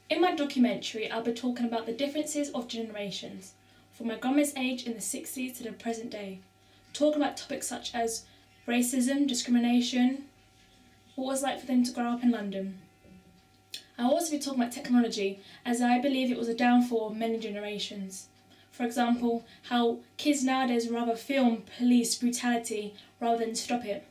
In my documentary, I'll be talking about the differences of generations, from my grandma's age in the 60s to the present day, talking about topics such as racism, discrimination, what it was like for them to grow up in London. I'll also be talking about technology, as I believe it was a downfall of many generations. For example, how kids nowadays rather film police brutality rather than stop it.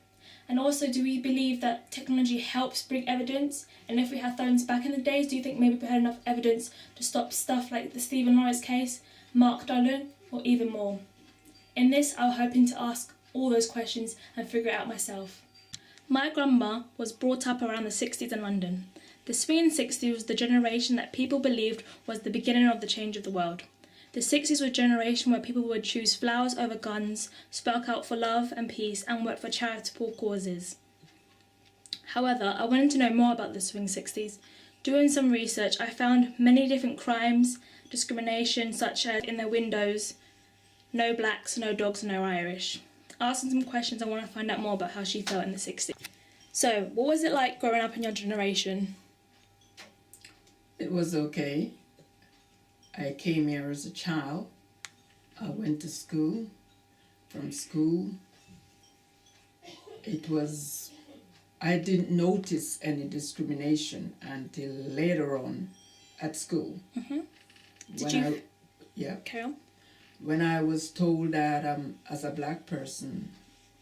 And also, do we believe that technology helps bring evidence? And if we had phones back in the days, do you think maybe we had enough evidence to stop stuff like the Stephen Lawrence case, Mark Dolan, or even more? In this, I was hoping to ask all those questions and figure it out myself. My grandma was brought up around the 60s in London. The swinging 60s was the generation that people believed was the beginning of the change of the world. The 60s was a generation where people would choose flowers over guns, spoke out for love and peace, and worked for charitable causes. However, I wanted to know more about the swing 60s. Doing some research, I found many different crimes, discrimination, such as in their windows, no blacks, no dogs, no Irish. Asking some questions, I want to find out more about how she felt in the 60s. So, what was it like growing up in your generation? It was okay. I came here as a child. I went to school. From school, I didn't notice any discrimination until later on at school. Mm-hmm. Carry on. When I was told that as a black person,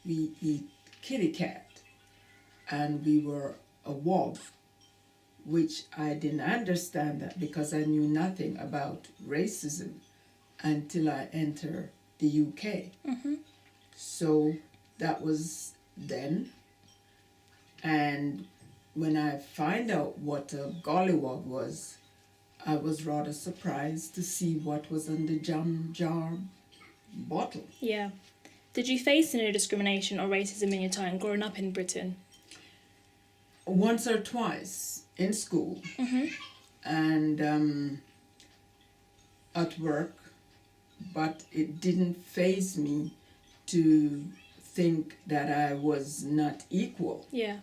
we eat kitty cat and we were a wolf, which I didn't understand that because I knew nothing about racism until I entered the UK. Mm-hmm. So that was then. And when I find out what a gollywog was, I was rather surprised to see what was on the jam jar bottle. Yeah. Did you face any discrimination or racism in your time growing up in Britain? Once or twice in school. Mm-hmm. And at work, but it didn't faze me to think that I was not equal. Yeah.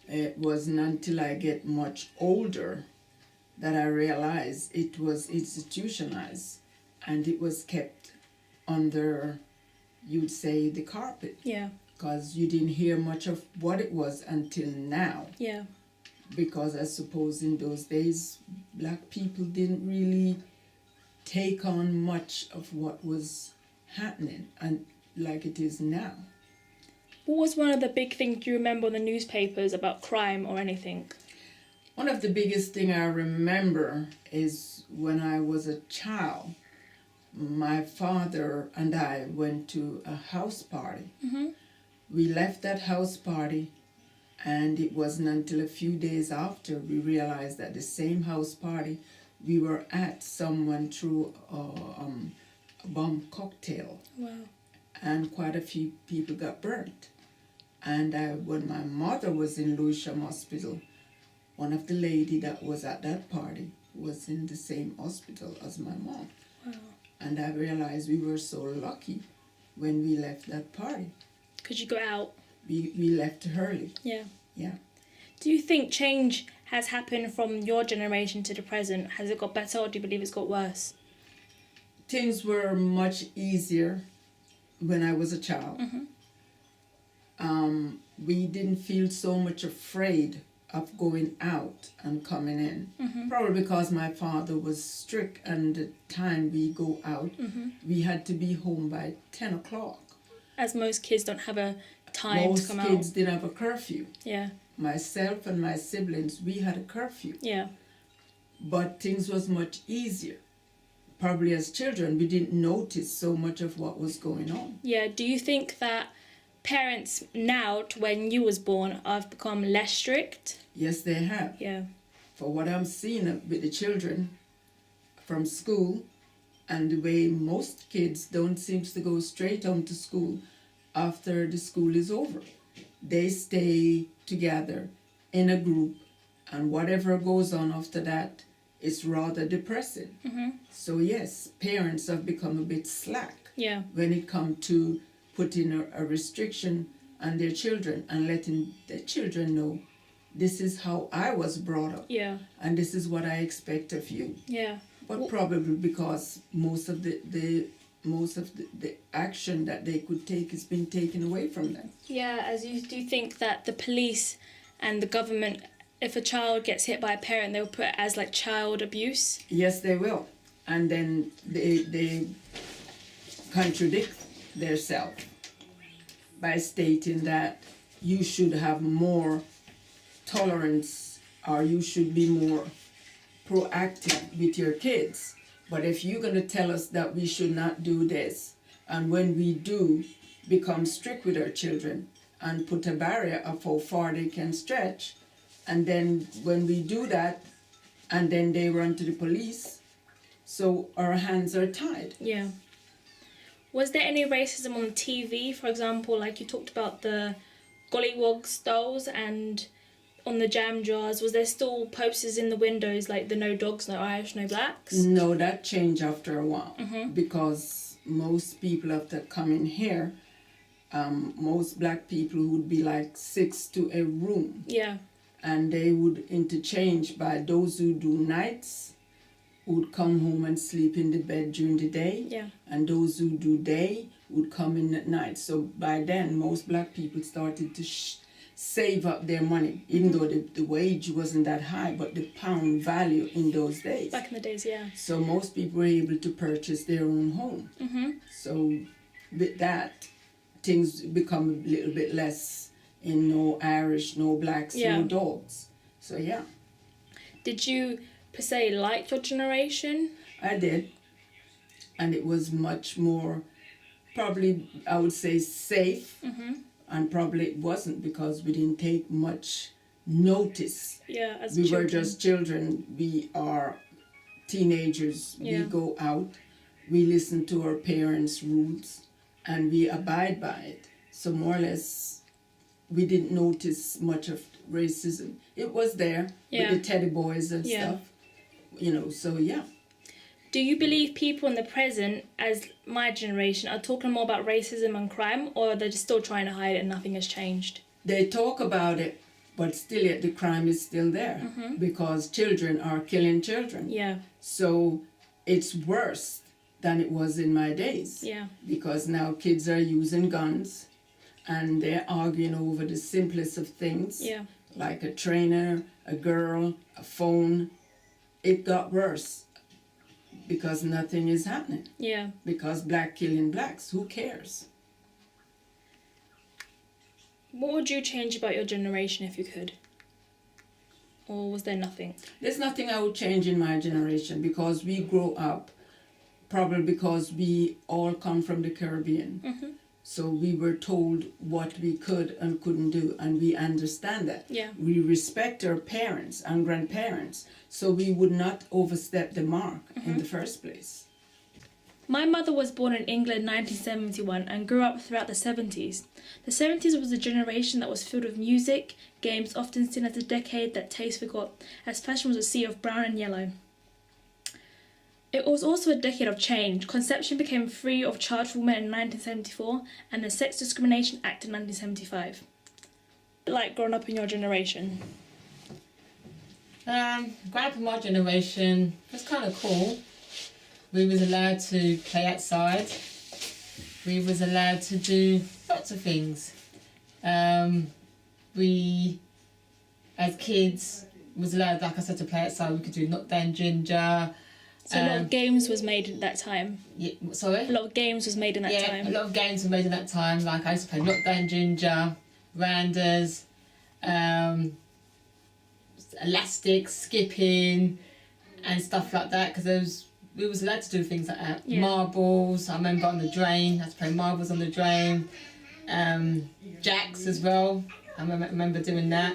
It wasn't until I get much older that I realized it was institutionalized and it was kept under, you'd say, the carpet. Yeah. Because you didn't hear much of what it was until now. Yeah. Because I suppose in those days, black people didn't really take on much of what was happening and like it is now. What was one of the big things you remember in the newspapers about crime or anything? One of the biggest thing I remember is when I was a child, my father and I went to a house party. Mm-hmm. We left that house party, and it wasn't until a few days after we realized that the same house party we were at, someone threw a bomb cocktail. Wow. And quite a few people got burnt. And when my mother was in Lewisham Hospital, one of the lady that was at that party was in the same hospital as my mom. Wow. And I realized we were so lucky when we left that party. Could you go out? We left early. Yeah. Yeah. Do you think change has happened from your generation to the present? Has it got better or do you believe it's got worse? Things were much easier when I was a child. Mm-hmm. We didn't feel so much afraid of going out and coming in. Mm-hmm. Probably because my father was strict, and the time we go out, we had to be home by 10 o'clock. As most kids don't have a time to come out. Most kids didn't have a curfew. Yeah. Myself and my siblings, we had a curfew. Yeah. But things was much easier. Probably as children, we didn't notice so much of what was going on. Yeah. Do you think that parents now, to when you was born, have become less strict? Yes, they have. Yeah. For what I'm seeing with the children from school, and the way most kids don't seem to go straight home to school after the school is over. They stay together in a group, and whatever goes on after that is rather depressing. Mm-hmm. So yes, parents have become a bit slack when it comes to putting a restriction on their children and letting their children know this is how I was brought up. Yeah. And this is what I expect of you. Yeah. But probably because most of the action that they could take has been taken away from them. Yeah, as you do think that the police and the government, if a child gets hit by a parent, they'll put it as like child abuse. Yes, they will. And then they contradict themselves by stating that you should have more tolerance or you should be more proactive with your kids. But if you're going to tell us that we should not do this, and when we do, become strict with our children and put a barrier of how far they can stretch, and then when we do that, and then they run to the police, so our hands are tied. Yeah. Was there any racism on TV, for example, like you talked about the gollywog dolls and on the jam jars? Was there still posters in the windows like the no dogs, no Irish, no blacks? No, that changed after a while because most people after coming here, most black people would be like 6 to a room. Yeah. And they would interchange by those who do nights would come home and sleep in the bed during the day. Yeah. And those who do day would come in at night. So by then, most black people started to save up their money, even though the wage wasn't that high, but the pound value in those days. Back in the days, yeah. So most people were able to purchase their own home. So with that, things become a little bit less in no Irish, no blacks, no dogs. So yeah. Did you per se like your generation? I did. And it was much more, probably I would say safe. And probably it wasn't because we didn't take much notice. Yeah, as we children. were just children. We are teenagers. Yeah. We go out. We listen to our parents' rules and we abide by it. So more or less, we didn't notice much of racism. It was there with the teddy boys and stuff. You know, so yeah. Do you believe people in the present, as my generation, are talking more about racism and crime, or they're just still trying to hide it and nothing has changed? They talk about it, but still yet the crime is still there because children are killing children. Yeah. So it's worse than it was in my days. Yeah. Because now kids are using guns and they're arguing over the simplest of things. Yeah. Like a trainer, a girl, a phone. It got worse because nothing is happening. Yeah. Because black killing blacks, who cares? What would you change about your generation if you could? Or was there nothing? There's nothing I would change in my generation because we grow up, probably because we all come from the Caribbean. So we were told what we could and couldn't do, and we understand that. Yeah. We respect our parents and grandparents, so we would not overstep the mark in the first place. My mother was born in England in 1971 and grew up throughout the 70s. The 70s was a generation that was filled with music, games, often seen as a decade that taste forgot, as fashion was a sea of brown and yellow. It was also a decade of change. Conception became free of charge for women in 1974 and the Sex Discrimination Act in 1975. Like growing up in your generation? Growing up in my generation was kind of cool. We was allowed to play outside. We was allowed to do lots of things. We, as kids, was allowed, like I said, to play outside. We could do knock down ginger. So a lot of games was made at that time. Yeah, sorry? A lot of games was made in that time. Yeah, a lot of games were made in that time. Like I used to play knock down ginger, rounders, elastics, skipping, and stuff like that. Because we was allowed to do things like that. Yeah. Marbles. I remember on the drain. I had to play marbles on the drain. Jacks as well. I remember doing that.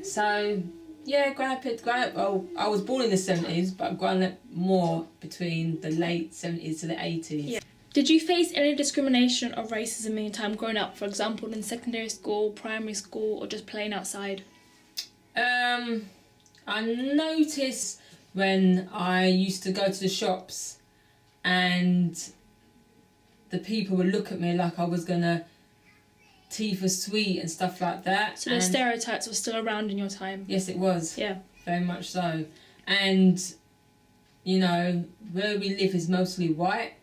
So. Yeah, well, I was born in the 70s, but I've grown up more between the late 70s to the 80s. Yeah. Did you face any discrimination or racism in your time growing up, for example, in secondary school, primary school, or just playing outside? I noticed when I used to go to the shops and the people would look at me like I was going to teeth are sweet and stuff like that. So the stereotypes were still around in your time. Yes, it was. Yeah. Very much so. And, you know, where we live is mostly white,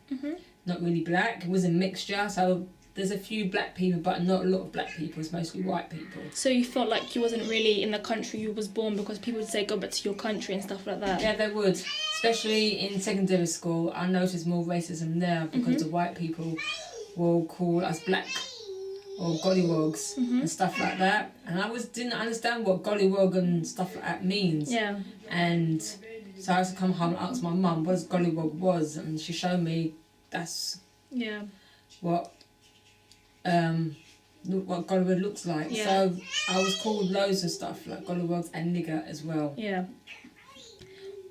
not really black. It was a mixture, so there's a few black people, but not a lot of black people. It's mostly white people. So you felt like you wasn't really in the country you was born, because people would say go back to your country and stuff like that. Yeah, they would. Especially in secondary school, I noticed more racism there because the white people will call us black or gollywogs and stuff like that. And I didn't understand what gollywog and stuff like that means. Yeah. And so I used to come home and ask my mum what gollywog was, and she showed me that's what gollywog looks like. Yeah. So I was called loads of stuff like gollywogs and nigger as well. Yeah.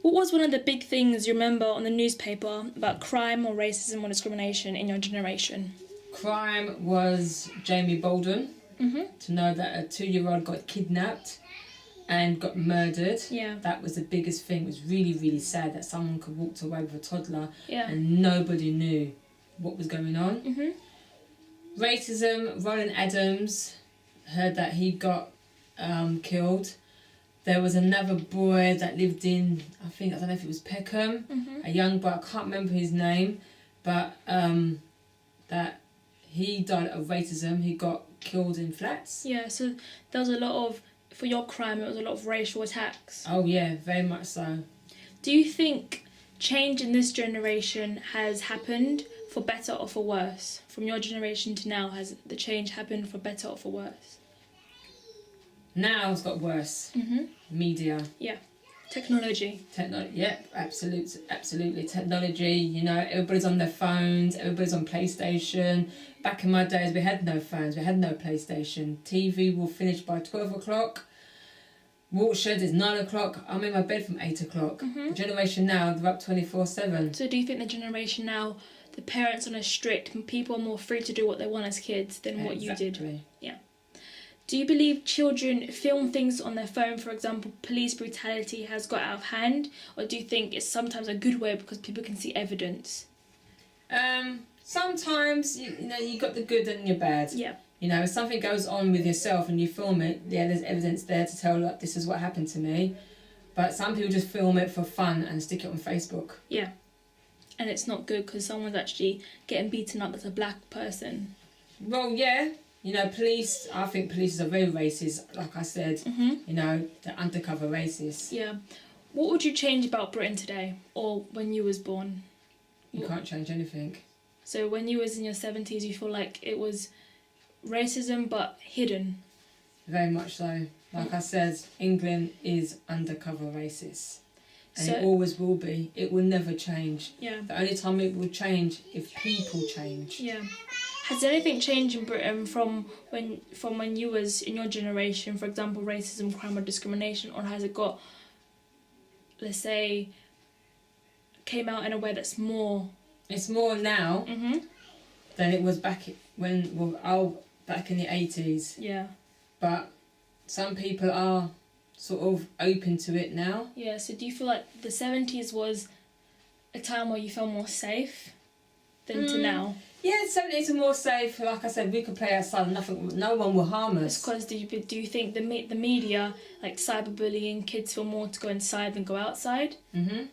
What was one of the big things you remember on the newspaper about crime or racism or discrimination in your generation? Crime was Jamie Bolden. To know that a 2-year-old got kidnapped and got murdered. Yeah. That was the biggest thing. It was really, really sad that someone could walk away with a toddler Yeah. and nobody knew what was going on. Racism, Roland Adams, heard that he got killed. There was another boy that lived in, I don't know if it was Peckham, a young boy, I can't remember his name, but that he died of racism. He got killed in flats. Yeah, so there was a lot of, for your crime, it was a lot of racial attacks. Oh yeah, very much so. Do you think change in this generation has happened for better or for worse? From your generation to now, has the change happened for better or for worse? Now it's got worse. Media. Yeah. Technology. Yep, absolutely. Technology, you know, everybody's on their phones, everybody's on PlayStation. Back in my days, we had no phones, we had no PlayStation. TV will finish by 12 o'clock. Watershed is 9 o'clock. I'm in my bed from 8 o'clock. The generation now, they're up 24/7. So do you think the generation now, the parents are less strict and people are more free to do what they want as kids than what you did? Yeah. Do you believe children film things on their phone? For example, police brutality has got out of hand, or do you think it's sometimes a good way because people can see evidence? Sometimes, you know, you got the good and your bad. Yeah. You know, if something goes on with yourself and you film it, yeah, there's evidence there to tell, like, this is what happened to me. But some people just film it for fun and stick it on Facebook. Yeah. And it's not good because someone's actually getting beaten up as a black person. Well, yeah. You know, I think police are very racist, like I said. You know, they're undercover racists. Yeah. What would you change about Britain today, or when you was born? You can't change anything. So when you was in your 70s, you feel like it was racism but hidden? Very much so. Like I said, England is undercover racist. And So- it always will be. It will never change. Yeah. The only time it will change if people change. Yeah. Has anything changed in Britain from when you was in your generation, for example, racism, crime or discrimination, or has it got, let's say, came out in a way that's more... It's more now than it was back back in the 80s. Yeah. But some people are sort of open to it now. Yeah, so do you feel like the 70s was a time where you felt more safe than to now? Yeah, 70s are more safe. Like I said, we could play outside and no one will harm us. Because do you think the media, like cyberbullying, kids feel more to go inside than go outside?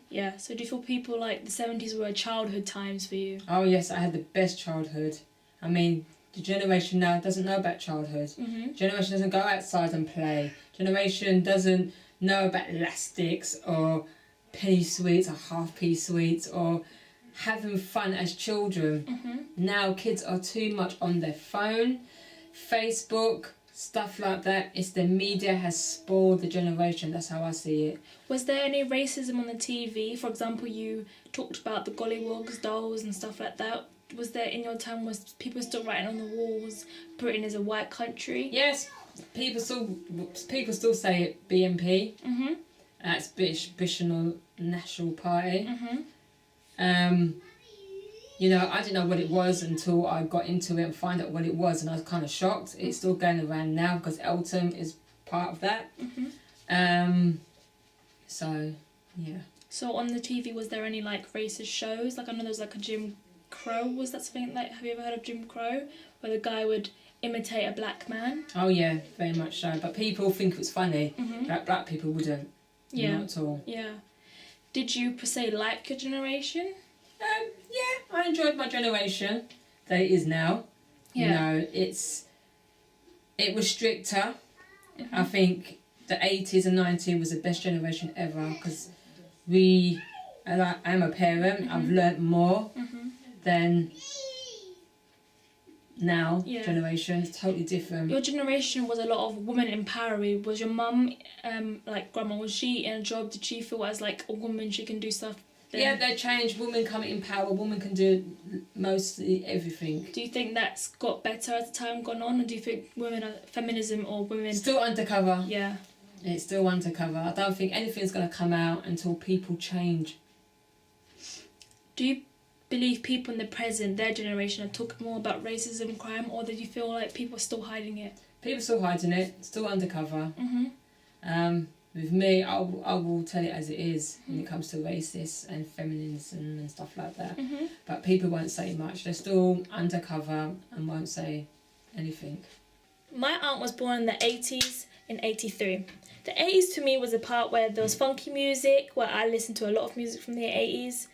Yeah, so do you feel people like the 70s were childhood times for you? Oh yes, I had the best childhood. I mean, the generation now doesn't know about childhood. Generation doesn't go outside and play. Generation doesn't know about elastics or penny sweets or half-p sweets or having fun as children. Now kids are too much on their phone, Facebook, stuff like that. It's the media has spoiled the generation. That's how I see it. Was there any racism on the TV? For example, you talked about the gollywogs, dolls and stuff like that. Was there in your time, was people still writing on the walls, Britain is a white country? Yes, people still say it, BNP. That's British National Party. You know, I didn't know what it was until I got into it and find out what it was, and I was kind of shocked. It's still going around now because Elton is part of that. So, yeah. So on the TV, was there any like racist shows? Like I know there was like a Jim Crow. Was that something like? Have you ever heard of Jim Crow, where the guy would imitate a black man. Oh yeah, very much so. But people think it's funny. Mhm. Like black people wouldn't. Yeah. Not at all. Yeah. Did you per se like your generation? Yeah, I enjoyed my generation that it is now. Yeah. You know, it was stricter. I think the 80s and 90s was the best generation ever because I'm a parent, I've learnt more than now generation. It's totally different. Your generation was a lot of women empowering. Was your mum, like grandma, was she in a job? Did she feel as like a woman she can do stuff? Yeah, they changed. Women come in power. Women can do mostly everything. Do you think that's got better as the time gone on, or do you think women are feminism or women still undercover? Yeah, it's still undercover. I don't think anything's going to come out until people change. Do you believe people in the present, their generation, are talking more about racism, crime, or do you feel like people are still hiding it? People are still hiding it. Still undercover. With me, I will tell it as it is when it comes to racist and feminism and stuff like that. But people won't say much. They're still undercover and won't say anything. My aunt was born in the 80s, in 83. The 80s to me was a part where there was funky music, where I listened to a lot of music from the 80s.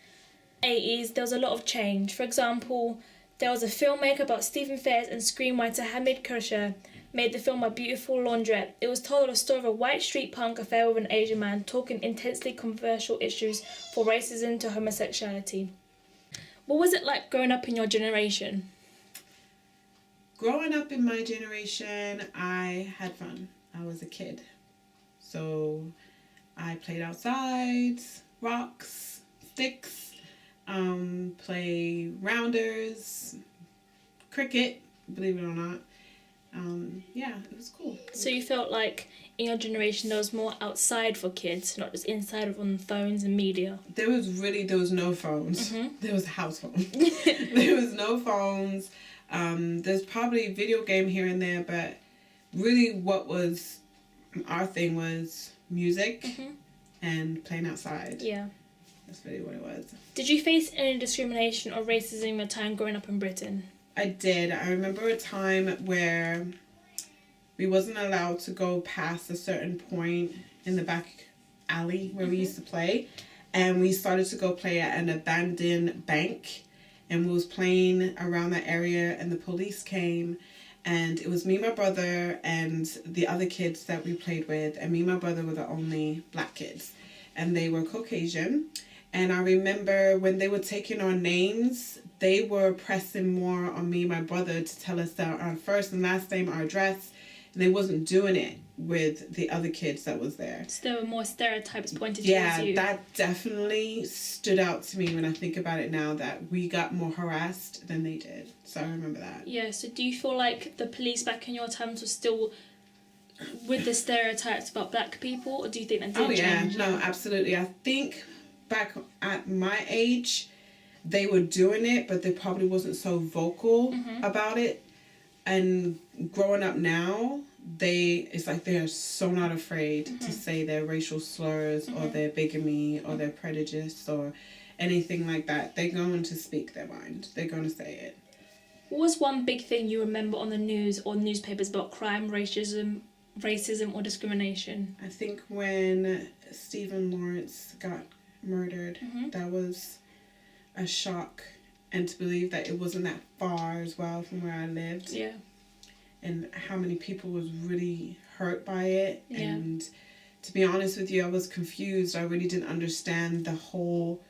There was a lot of change. For example, there was a filmmaker about Stephen Fairs and screenwriter Hamid Kursher made the film A Beautiful Laundrette. It was told a story of a white street punk affair with an Asian man talking intensely controversial issues from racism to homosexuality. What was it like growing up in your generation? Growing up in my generation, I had fun. I was a kid. So I played outside, rocks, sticks, play rounders, cricket, believe it or not. Yeah, it was cool. So you felt like in your generation there was more outside for kids, not just inside on phones and media? There was no phones. There was a house phone. There was no phones. There's probably video game here and there, but really what was our thing was music and playing outside. Yeah. That's really what it was. Did you face any discrimination or racism in your time growing up in Britain? I did. I remember a time where we wasn't allowed to go past a certain point in the back alley where we used to play. And we started to go play at an abandoned bank. And we was playing around that area and the police came. And it was me, my brother, and the other kids that we played with. And me and my brother were the only black kids. And they were Caucasian. And I remember when they were taking our names, they were pressing more on me and my brother to tell us our first and last name, our address. And they wasn't doing it with the other kids that was there. So there were more stereotypes pointed towards you. Yeah, that definitely stood out to me when I think about it now, that we got more harassed than they did. So I remember that. Yeah, so do you feel like the police back in your times were still with the stereotypes about black people, or do you think that did change? Oh yeah, no, absolutely. I think back at my age, they were doing it, but they probably wasn't so vocal about it. And growing up now, it's like they are so not afraid to say their racial slurs or their bigamy or their prejudice or anything like that. They're going to speak their mind. They're going to say it. What was one big thing you remember on the news or newspapers about crime, racism or discrimination? I think when Stephen Lawrence got murdered, that was a shock. And to believe that it wasn't that far as well from where I lived. Yeah. And how many people was really hurt by it. Yeah. And to be honest with you, I was confused. I really didn't understand the whole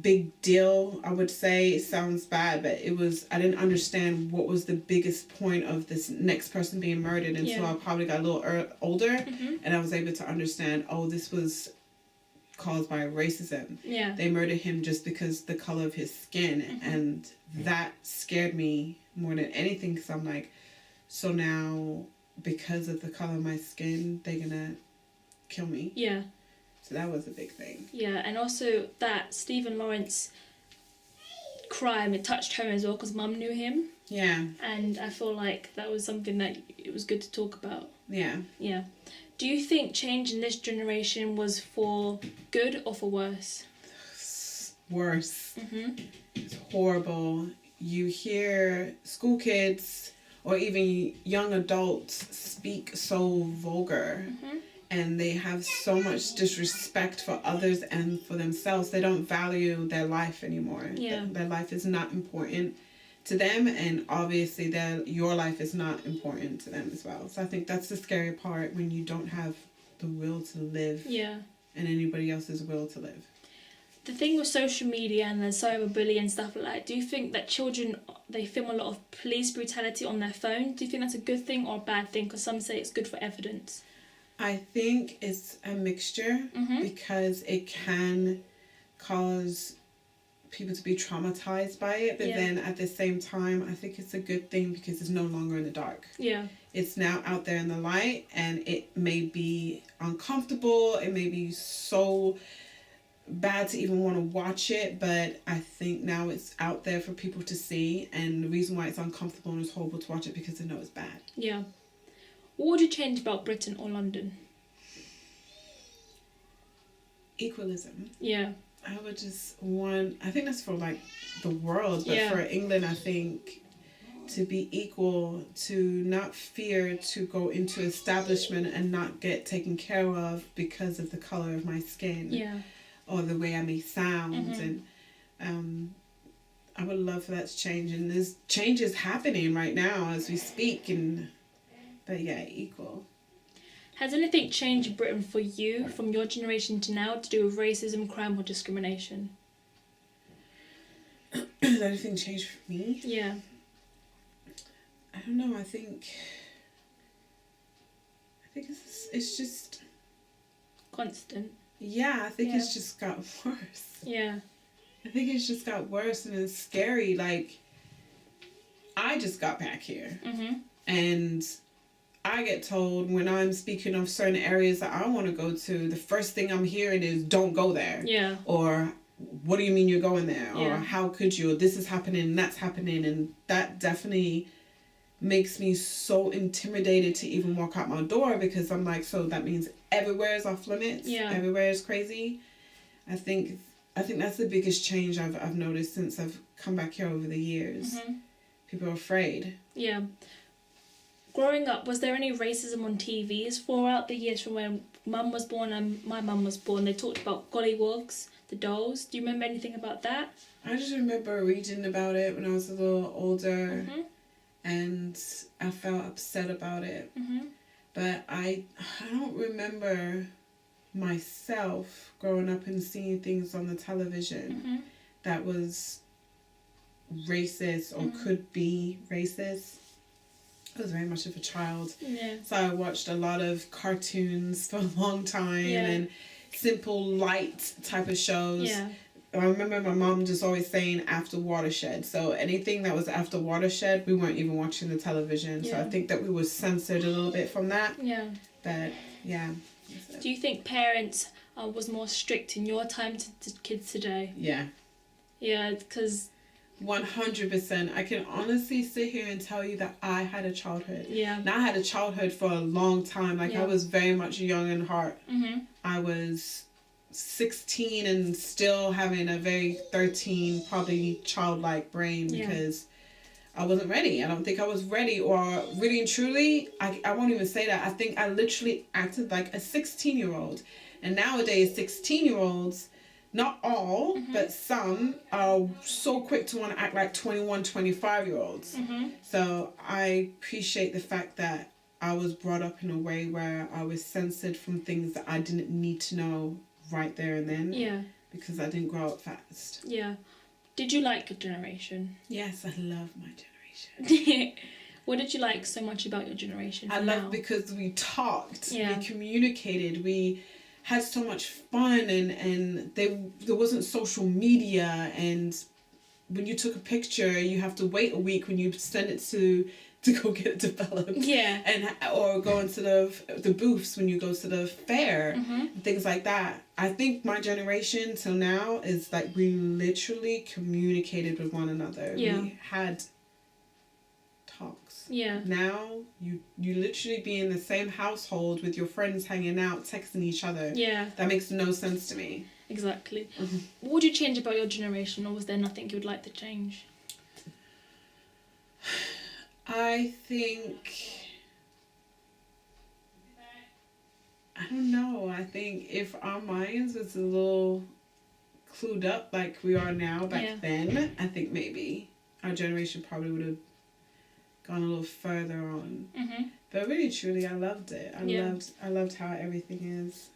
big deal, I would say. It sounds bad, but I didn't understand what was the biggest point of this next person being murdered until I probably got a little older. And I was able to understand, this was caused by racism. Yeah. They murdered him just because the color of his skin. And that scared me more than anything, because I'm like, so now because of the color of my skin, they're gonna kill me. Yeah. So that was a big thing. Yeah, and also that Stephen Lawrence crime, it touched home as well because Mum knew him. Yeah. And I feel like that was something that it was good to talk about. Yeah. Yeah. Do you think change in this generation was for good or for worse? Worse. It's horrible. You hear school kids or even young adults speak so vulgar. And they have so much disrespect for others and for themselves. They don't value their life anymore. Yeah. Their life is not important to them, and obviously your life is not important to them as well. So I think that's the scary part, when you don't have the will to live and anybody else's will to live. The thing with social media and the cyberbullying and stuff like that, do you think that children, they film a lot of police brutality on their phone? Do you think that's a good thing or a bad thing? Because some say it's good for evidence. I think it's a mixture, because it can cause people to be traumatized by it, but then at the same time, I think it's a good thing because it's no longer in the dark. Yeah. It's now out there in the light, and it may be uncomfortable, it may be so bad to even want to watch it, but I think now it's out there for people to see, and the reason why it's uncomfortable and it's horrible to watch it because they know it's bad. Yeah. What would you change about Britain or London? Equalism. Yeah. I would just want, I think that's for like the world, but for England, I think to be equal, to not fear to go into establishment and not get taken care of because of the color of my skin or the way I may sound. And I would love for that to change, and there's changes happening right now as we speak, but yeah, equal. Has anything changed in Britain for you from your generation to now to do with racism, crime or discrimination? Has anything changed for me? Yeah. I don't know, I think it's just Constant. Yeah, I think it's just got worse. Yeah. I think it's just got worse, and it's scary. Like, I just got back here, and I get told when I'm speaking of certain areas that I want to go to, the first thing I'm hearing is, don't go there. Yeah. Or, what do you mean you're going there? Or, how could you? Or, this is happening, and that's happening. And that definitely makes me so intimidated to even walk out my door, because I'm like, so that means everywhere is off limits? Yeah. Everywhere is crazy? I think that's the biggest change I've noticed since I've come back here over the years. People are afraid. Yeah. Growing up, was there any racism on TVs throughout the years from when Mum was born and my mum was born? They talked about gollywogs, the dolls. Do you remember anything about that? I just remember reading about it when I was a little older, and I felt upset about it. But I don't remember myself growing up and seeing things on the television that was racist or could be racist. I was very much of a child. Yeah. So I watched a lot of cartoons for a long time and simple, light type of shows. Yeah. I remember my mom just always saying after Watershed. So anything that was after Watershed, we weren't even watching the television. So I think that we were censored a little bit from that. Yeah. But yeah. Do you think parents was more strict in your time to kids today? Yeah. Yeah, because 100%. I can honestly sit here and tell you that I had a childhood. Yeah. And I had a childhood for a long time. Like, I was very much young in heart. I was 16 and still having a very 13, probably childlike brain, because I wasn't ready. I don't think I was ready, or really and truly, I won't even say that. I think I literally acted like a 16-year-old. And nowadays, 16-year-olds, not all, but some are so quick to want to act like 21, 25-year-olds. So I appreciate the fact that I was brought up in a way where I was censored from things that I didn't need to know right there and then. Yeah. Because I didn't grow up fast. Yeah. Did you like your generation? Yes, I love my generation. What did you like so much about your generation? I love because we talked, Yeah. we communicated, we had so much fun, and there wasn't social media, and when you took a picture you have to wait a week when you send it to go get it developed. Yeah. And or go into the booths when you go to the fair, things like that. I think my generation till now is like we literally communicated with one another. Yeah. We had talks. Yeah. Now you literally be in the same household with your friends hanging out, texting each other. Yeah. That makes no sense to me. Exactly. What would you change about your generation, or was there nothing you would like to change? I think, I don't know. I think if our minds was a little clued up like we are now back then, I think maybe our generation probably would have gone a little further on. But really, truly, I loved it. I loved how everything is.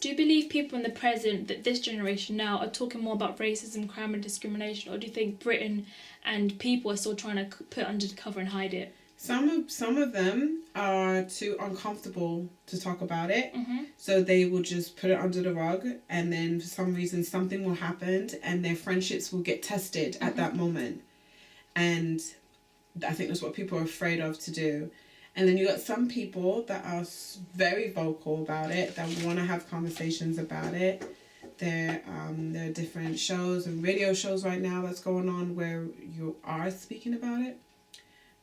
Do you believe people in the present, that this generation now, are talking more about racism, crime and discrimination, or do you think Britain and people are still trying to put under the cover and hide it? Some of them are too uncomfortable to talk about it, so they will just put it under the rug, and then for some reason something will happen and their friendships will get tested at that moment. And I think that's what people are afraid of to do. And then you got some people that are very vocal about it, that want to have conversations about it. There are different shows and radio shows right now that's going on where you are speaking about it.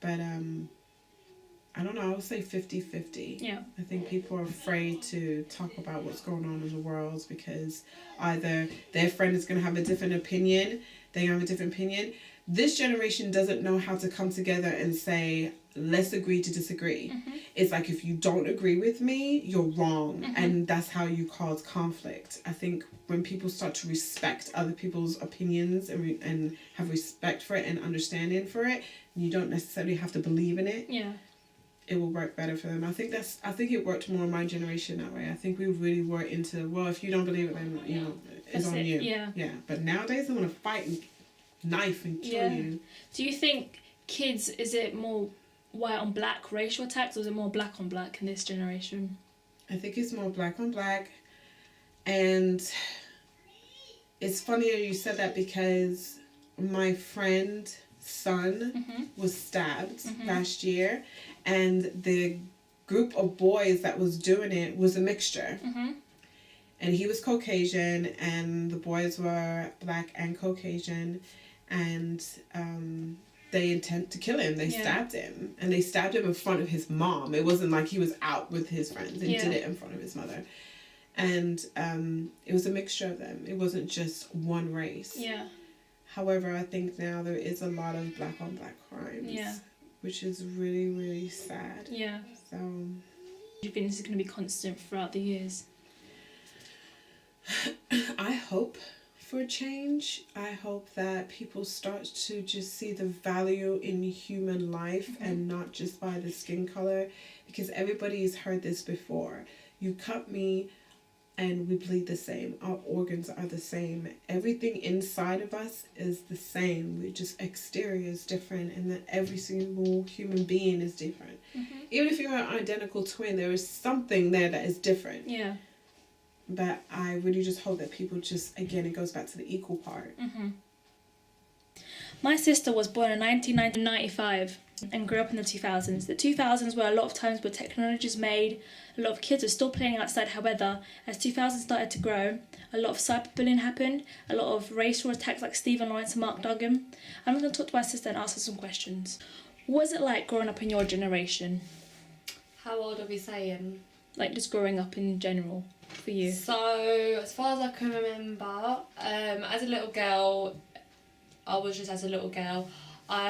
But I don't know, I would say 50-50. Yeah. I think people are afraid to talk about what's going on in the world because either their friend is going to have a different opinion, they have a different opinion. This generation doesn't know how to come together and say, let's agree to disagree. It's like, if you don't agree with me, you're wrong. And that's how you cause conflict. I think when people start to respect other people's opinions and have respect for it and understanding for it, and you don't necessarily have to believe in it, it will work better for them. I think it worked more in my generation that way. I think we really were into, well, if you don't believe it, then, you know, it's on you. Yeah. But nowadays they want to fight and knife and kill you. Do you think kids, is it more white on black racial attacks, or is it more black on black in this generation? I think it's more black on black. And it's funny you said that because my friend's son was stabbed last year, and the group of boys that was doing it was a mixture. And he was Caucasian and the boys were black and Caucasian, and they intend to kill him. They stabbed him, and they stabbed him in front of his mom. It wasn't like he was out with his friends. They did it in front of his mother. And it was a mixture of them. It wasn't just one race. However, I think now there is a lot of black on black crimes, which is really, really sad. So, do you think this is going to be constant throughout the years? I hope for change. I hope that people start to just see the value in human life and not just by the skin color, because everybody's heard this before. You cut me and we bleed the same. Our organs are the same. Everything inside of us is the same. We just, exterior is different, and that every single human being is different. Even if you're an identical twin, there is something there that is different. But I really just hope that people just, again, it goes back to the equal part. My sister was born in 1995 and grew up in the 2000s. The 2000s were a lot of times where technology is made. A lot of kids are still playing outside. However, as 2000 started to grow, a lot of cyberbullying happened, a lot of racial attacks like Stephen Lawrence and Mark Duggan. I'm going to talk to my sister and ask her some questions. What was it like growing up in your generation? How old are we saying? Like just growing up in general for you. So, as far as I can remember, as a little girl, I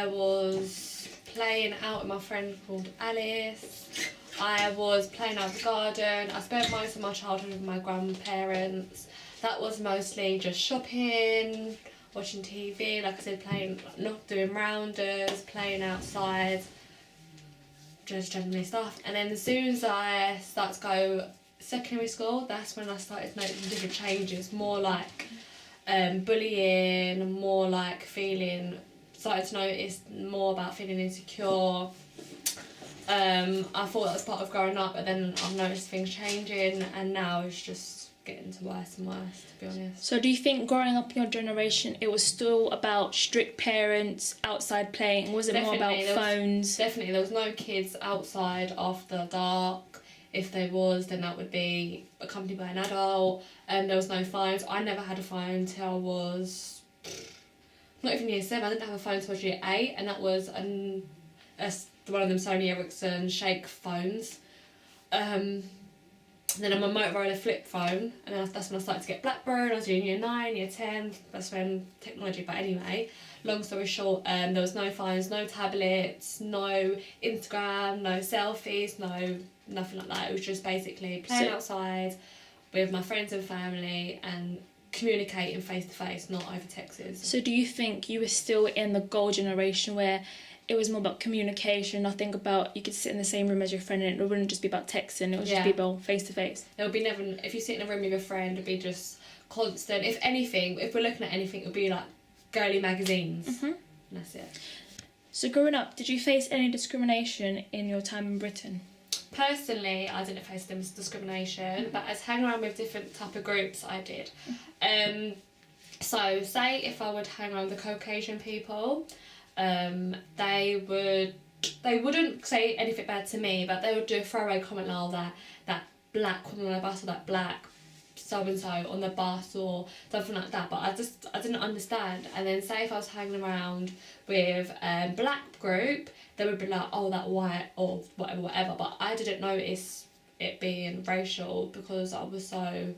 was playing out with my friend called Alice. I was playing out the garden. I spent most of my childhood with my grandparents. That was mostly just shopping, watching TV, like I said, playing, not doing rounders, playing outside, just generally stuff. And then as soon as I started to go secondary school, that's when I started noticing different changes, more like bullying, more like started to notice more about feeling insecure. I thought that was part of growing up, but then I've noticed things changing, and now it's just getting to worse and worse, to be honest. So do you think growing up in your generation, it was still about strict parents, outside playing? Was it more about phones? Definitely, there was no kids outside after dark. If there was, then that would be accompanied by an adult. There was no phones. I never had a phone till I was not even year 7. I didn't have a phone until I was year 8, and that was one of them Sony Ericsson Shake phones. And then on my Motorola flip phone, and then that's when I started to get BlackBerry. I was doing year 9, year 10. That's when technology. But anyway, long story short, there was no phones, no tablets, no Instagram, no selfies, nothing like that. It was just basically playing outside with my friends and family and communicating face to face, not over texts. So do you think you were still in the gold generation where it was more about communication, nothing about you could sit in the same room as your friend and it wouldn't just be about texting, it would just be about face to face? There would be never, if you sit in a room with your friend, it would be just constant. If anything, if we're looking at anything, it would be like girly magazines. And that's it. So growing up, did you face any discrimination in your time in Britain? Personally, I didn't face them as discrimination, but as hanging around with different type of groups, I did. So say if I would hang around with the Caucasian people, they wouldn't say anything bad to me, but they would do a throwaway comment like that black woman on the bus, or that black so and so on the bus or something like that. But I didn't understand. And then say if I was hanging around with a black group, they would be like, oh, that white or whatever. But I didn't notice it being racial because I was so,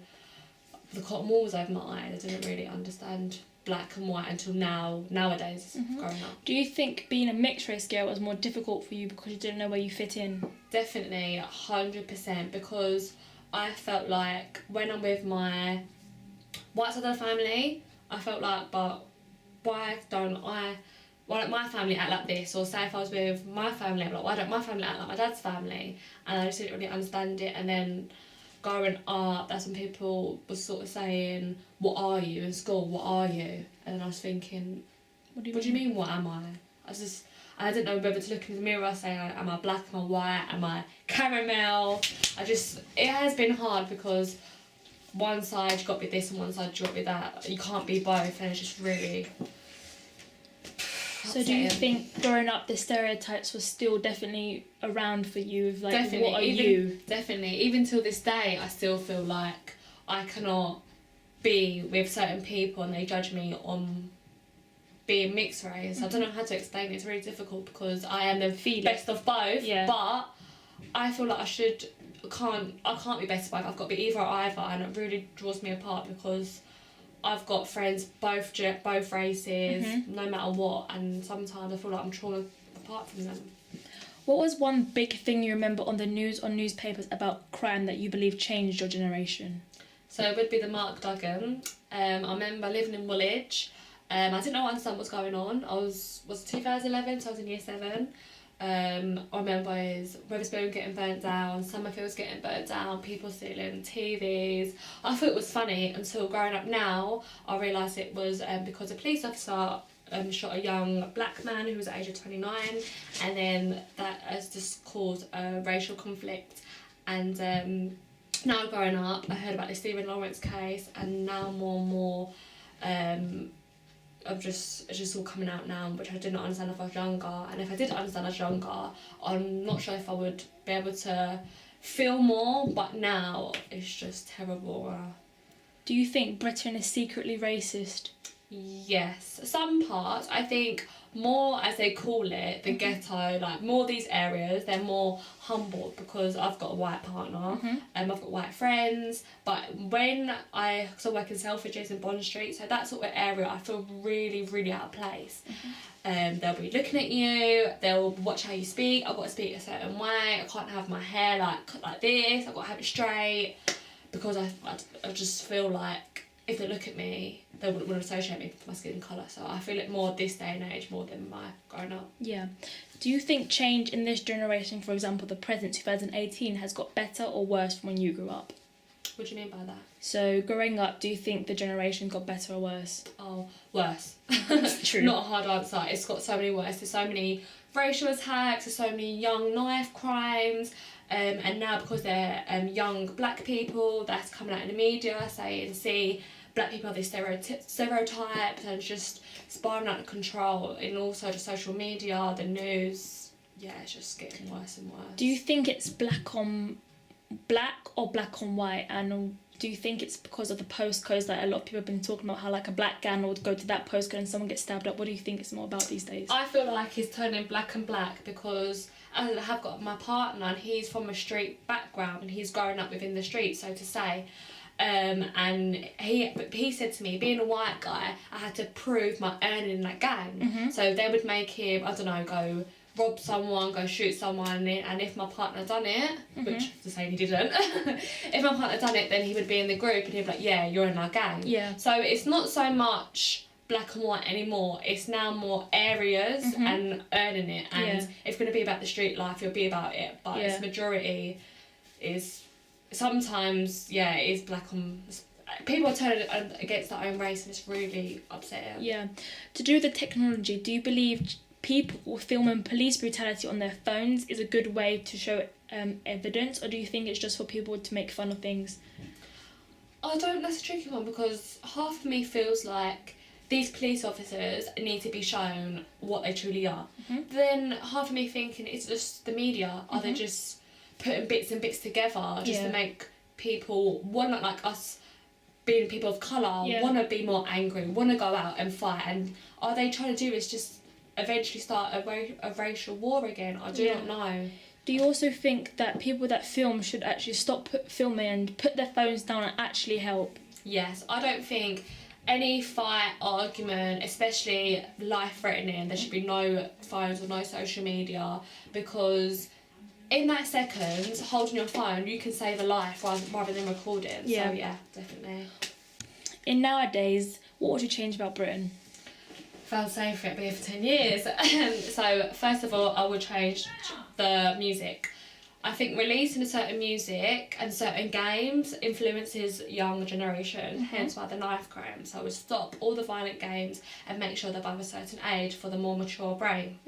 the cotton wool was over my eyes. I didn't really understand black and white until nowadays growing up. Do you think being a mixed race girl was more difficult for you because you didn't know where you fit in? Definitely 100%, because I felt like when I'm with my white side of the family, I felt like, but why don't my family act like this? Or say if I was with my family, I'm like, why don't my family act like my dad's family? And I just didn't really understand it. And then growing up, that's when people were sort of saying, what are you in school? What are you? And then I was thinking, what do you mean, what am I? I didn't know whether to look in the mirror, say, am I black, am I white, am I caramel? It has been hard because one side you've got to be this and one side you've got to be that. You can't be both, and it's just really... So do you think growing up the stereotypes were still definitely around for you? Of like, definitely, what are you? Definitely. Even till this day, I still feel like I cannot be with certain people and they judge me on being mixed race. I don't know how to explain it. It's really difficult because I am the best of both. Yeah. But I feel like I can't be best of both. I've got to be either or either, and it really draws me apart because I've got friends both races, no matter what, and sometimes I feel like I'm torn apart from them. What was one big thing you remember on the news or newspapers about crime that you believe changed your generation? So it would be the Mark Duggan. I remember living in Woolwich. I didn't know what was going on. I was 2011, so I was in year 7. I remember is Wetherspoon getting burnt down, Summerfield's getting burnt down, people stealing TVs. I thought it was funny until growing up now, I realised it was because a police officer shot a young black man who was at the age of 29, and then that has just caused a racial conflict. And now growing up, I heard about the Stephen Lawrence case, and now more and more it's just all coming out now, which I didn't understand if I was younger. And if I did understand as younger, I'm not sure if I would be able to feel more, but now it's just terrible. Do you think Britain is secretly racist? Yes, some parts. I think more, as they call it, the ghetto, like more these areas, they're more humble because I've got a white partner, I've got white friends. But when I work in Selfridges in Bond Street, so that sort of area, I feel really, really out of place. They'll be looking at you, they'll watch how you speak. I've got to speak a certain way, I can't have my hair like this, I've got to have it straight, because I just feel like if they look at me, they wouldn't want to associate me with my skin colour. So I feel it more this day and age more than my growing up. Yeah. Do you think change in this generation, for example, the present 2018, has got better or worse from when you grew up? What do you mean by that? So growing up, do you think the generation got better or worse? Oh, worse. True. Not a hard answer. It's got so many worse. There's so many racial attacks, there's so many young knife crimes. And now because they're young black people, that's coming out in the media saying, see, black people have these stereotypes, and it's just spiraling out of control. And also just social media, the news, yeah, it's just getting worse and worse. Do you think it's black on black or black on white? And do you think it's because of the postcodes that a lot of people have been talking about, how like a black gang would go to that postcode and someone gets stabbed up? What do you think it's more about these days? I feel like it's turning black and black because I have got my partner, and he's from a street background, and he's grown up within the street, so to say. And he said to me, being a white guy, I had to prove my earning in that gang. So they would make him, I don't know, go rob someone, go shoot someone, and if my partner done it, which to say he didn't, if my partner done it, then he would be in the group and he'd be like, yeah, you're in our gang. Yeah. So it's not so much black and white anymore, it's now more areas and earning it, and if it's going to be about the street life, it'll be about it, but its majority is sometimes, it is black and... People are turning against their own race, and it's really upsetting. Yeah. To do with the technology, do you believe people filming police brutality on their phones is a good way to show evidence, or do you think it's just for people to make fun of things? I don't... That's a tricky one, because half of me feels like these police officers need to be shown what they truly are. Then half of me thinking, it's just the media. Are they just putting bits and bits together just to make people want, like us being people of colour, want to be more angry, want to go out and fight, and are they trying to do is just eventually start a racial war again? I do not know. Do you also think that people that film should actually stop filming and put their phones down and actually help? Yes, I don't think any fight, argument, especially life-threatening, there should be no phones or no social media, because in that second, holding your phone, you can save a life rather than recording. Yeah. So yeah, definitely. In nowadays, what would you change about Britain? If I was saying for it, be here for 10 years. So first of all, I would change the music. I think releasing a certain music and certain games influences young generation, hence why the knife crime. So I would stop all the violent games and make sure they're above a certain age for the more mature brain.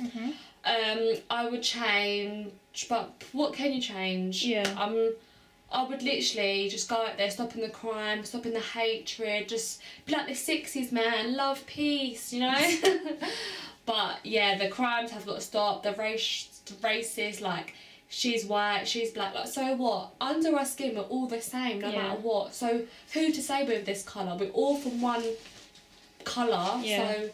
I would change, but what can you change? I would literally just go out there, stopping the crime, stopping the hatred, just be like the 60s, man, love, peace, you know? But yeah, the crimes have got to stop, the racist, like, she's white, she's black, like, so what? Under our skin, we're all the same, no matter what. So who to say we're this colour? We're all from one colour, so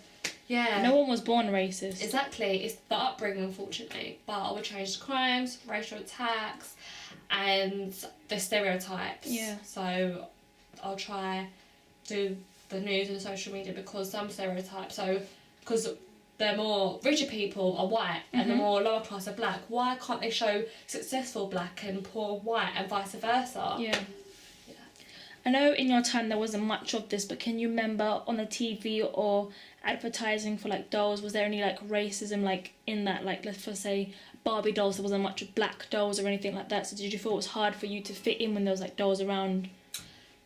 yeah. No one was born racist. Exactly, it's the upbringing, unfortunately. But I would change the crimes, racial attacks, and the stereotypes. Yeah. So I'll try do the news and social media, because some stereotypes, so because the more richer people are white and the more lower class are black, why can't they show successful black and poor white and vice versa? Yeah. I know in your time there wasn't much of this, but can you remember on the TV or advertising for like dolls, was there any like racism like in that, like let's just say Barbie dolls, there wasn't much black dolls or anything like that, so did you feel it was hard for you to fit in when there was like dolls around?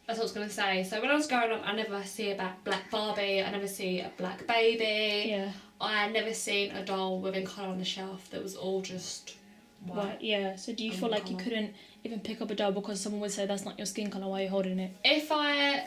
That's what I was going to say. So when I was growing up, I never see a black Barbie, I never see a black baby. Yeah. I never seen a doll with colour on the shelf that was all just white. Yeah, so do you feel like you couldn't even pick up a doll because someone would say that's not your skin colour, why are you holding it? If I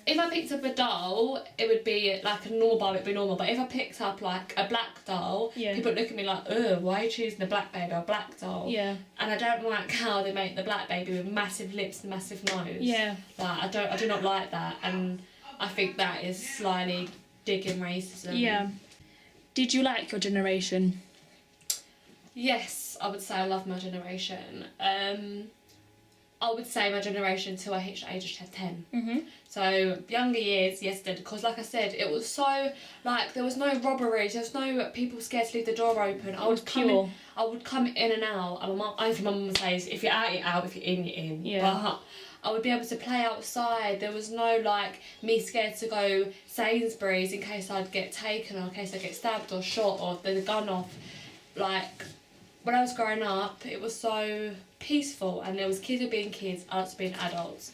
picked up a doll, it would be like a normal Barbie, it'd be normal. But if I picked up like a black doll, people would look at me like, ugh, why are you choosing a black baby or a black doll? Yeah. And I don't like how they make the black baby with massive lips and massive nose. Yeah. Like I do not like that, and I think that is slightly digging racism. Yeah. Did you like your generation? Yes, I would say I love my generation. I would say my generation till I hit the age of 10. So younger years, yes, did, because like I said, it was so like there was no robberies, there was no people scared to leave the door open. I would come in and out. And my mum would say, if you're out, you're out. If you're in, you're in. Yeah. But I would be able to play outside. There was no like me scared to go Sainsbury's in case I'd get taken or in case I get stabbed or shot or the gun off. Like when I was growing up, it was so peaceful, and there was kids who being kids, adults being adults.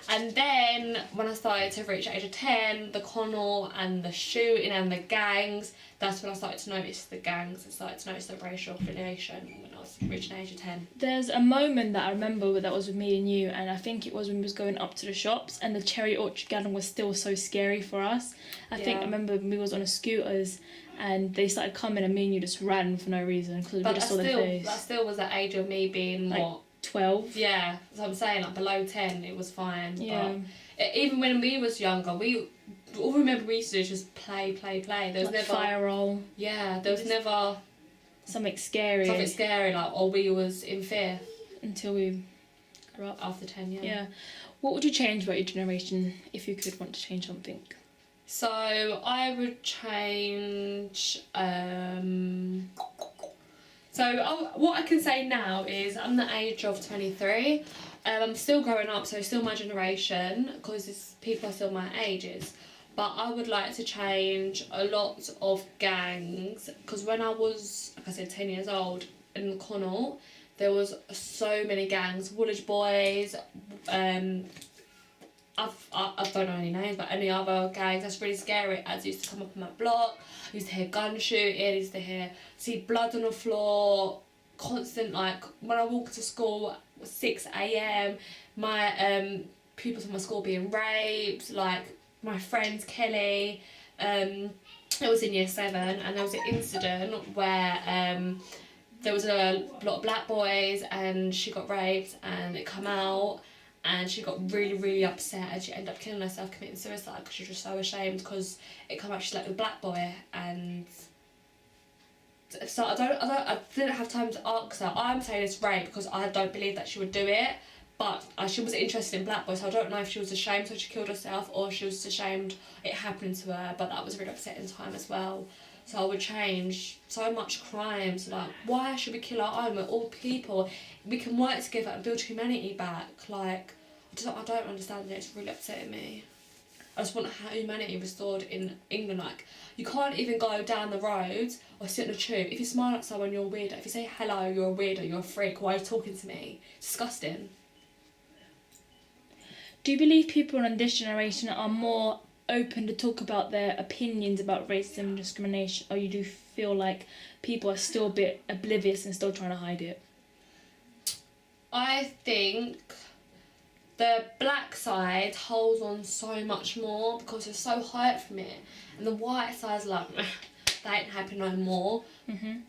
And then when I started to reach the age of 10, the Connell and the shooting and the gangs, that's when I started to notice the gangs and started to notice the racial affiliation when I was reaching the age of 10. There's a moment that I remember that was with me and you, and I think it was when we was going up to the shops and the Cherry Orchard Garden was still so scary for us. I remember we was on a scooters and they started coming and me and you just ran for no reason because we just saw their face. That still was the age of me being like, what? 12? Yeah, so I'm saying like below 10 it was fine. Yeah. But even when we was younger, we used to do just play. There was like never fire roll. Yeah, there was never something scary. Something scary, like, or we was in fear. Until we grew up. After 10 years. Yeah. What would you change about your generation if you could want to change something? So I would change. What I can say now is I'm the age of 23. I'm still growing up, so still my generation, because people are still my ages. But I would like to change a lot of gangs, because when I was, like I said, 10 years old in Connaught, there was so many gangs, Woolwich Boys, I don't know any names, but any other gangs. That's really scary. As used to come up on my block, I used to hear gun shooting, I used to see blood on the floor, constant, like, when I walked to school, 6 a.m, my pupils from my school being raped, like, my friend Kelly, it was in year 7, and there was an incident where there was a lot of black boys, and she got raped, and it come out, and she got really, really upset, and she ended up killing herself, committing suicide, because she was just so ashamed, because it come out she slept with a black boy. And so I didn't have time to ask her. I'm saying it's rape because I don't believe that she would do it, but she was interested in black boys, so I don't know if she was ashamed so she killed herself, or she was ashamed it happened to her. But that was a really upsetting time as well. So I would change so much crimes. Like, why should we kill our own? We're all people. We can work together and build humanity back. Like, I don't understand it. It's really upsetting me. I just want humanity restored in England. Like, you can't even go down the road or sit on a tube. If you smile at someone, you're a weirdo. If you say hello, you're a weirdo, you're a freak. Why are you talking to me? It's disgusting. Do you believe people in this generation are more open to talk about their opinions about racism and discrimination, or you do feel like people are still a bit oblivious and still trying to hide it? I think the black side holds on so much more because they're so hurt from it, and the white side's like, that ain't happening no more.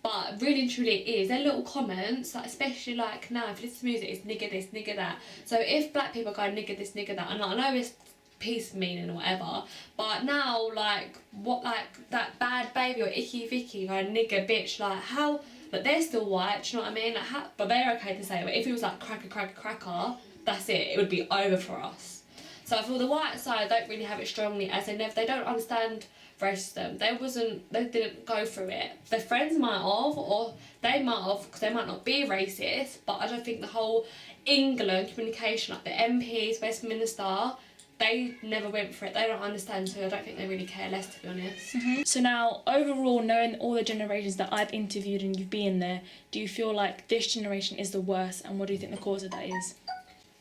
But really and truly it is. They're little comments, like, especially like now, if you listen to music, it's nigger this, nigger that. So if black people go nigger this, nigger that, and like, I know it's peace meaning or whatever, but now, like, what, like that bad baby or icky Vicky go nigger bitch, like, how, but they're still white, do you know what I mean? Like, how, but they're okay to say it. But if it was like cracker, that's it would be over for us. So I feel the white side don't really have it strongly, as they don't understand racism. They didn't go through it. Their friends might have, or they might have, because they might not be racist, but I don't think the whole England communication, like the MPs, Westminster, they never went for it. They don't understand, so I don't think they really care less, to be honest. So now, overall, knowing all the generations that I've interviewed and you've been there, do you feel like this generation is the worst, and what do you think the cause of that is?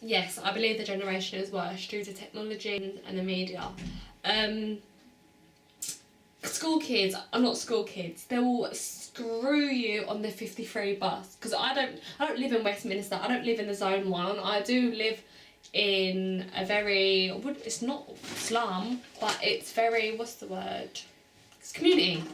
Yes, I believe the generation is worse due to technology and the media. School kids are not school kids. They will screw you on the 53 bus, because I don't live in Westminster. I don't live in the Zone 1. I do live in a very, it's not slum, but it's very, what's the word? It's community.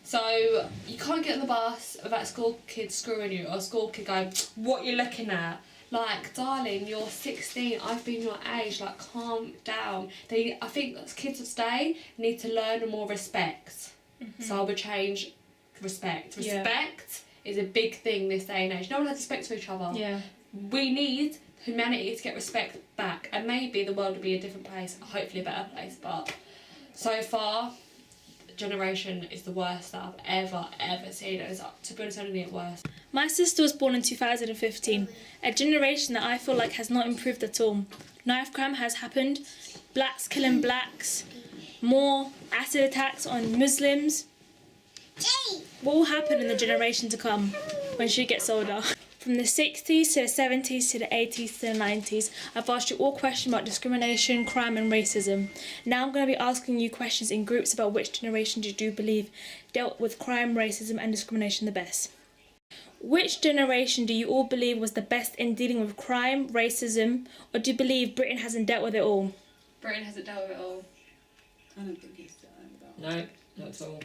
So you can't get on the bus without school kids screwing you, or a school kid going, what you looking at? Like, darling, you're 16, I've been your age, like, calm down. I think kids of today need to learn more respect. So I would change respect. Respect is a big thing this day and age. No one has respect for each other. Yeah. We need humanity to get respect back, and maybe the world will be a different place, hopefully a better place, but so far, generation is the worst that I've ever seen. It was, to be honest, only at worst. My sister was born in 2015, a generation that I feel like has not improved at all. Knife crime has happened, blacks killing blacks, more acid attacks on Muslims. What will happen in the generation to come when she gets older? From the 60s to the 70s to the 80s to the 90s, I've asked you all questions about discrimination, crime and racism. Now I'm going to be asking you questions in groups about which generation you do believe dealt with crime, racism and discrimination the best. Which generation do you all believe was the best in dealing with crime, racism, or do you believe Britain hasn't dealt with it all? Britain hasn't dealt with it all. I don't think it's that. No, not at all.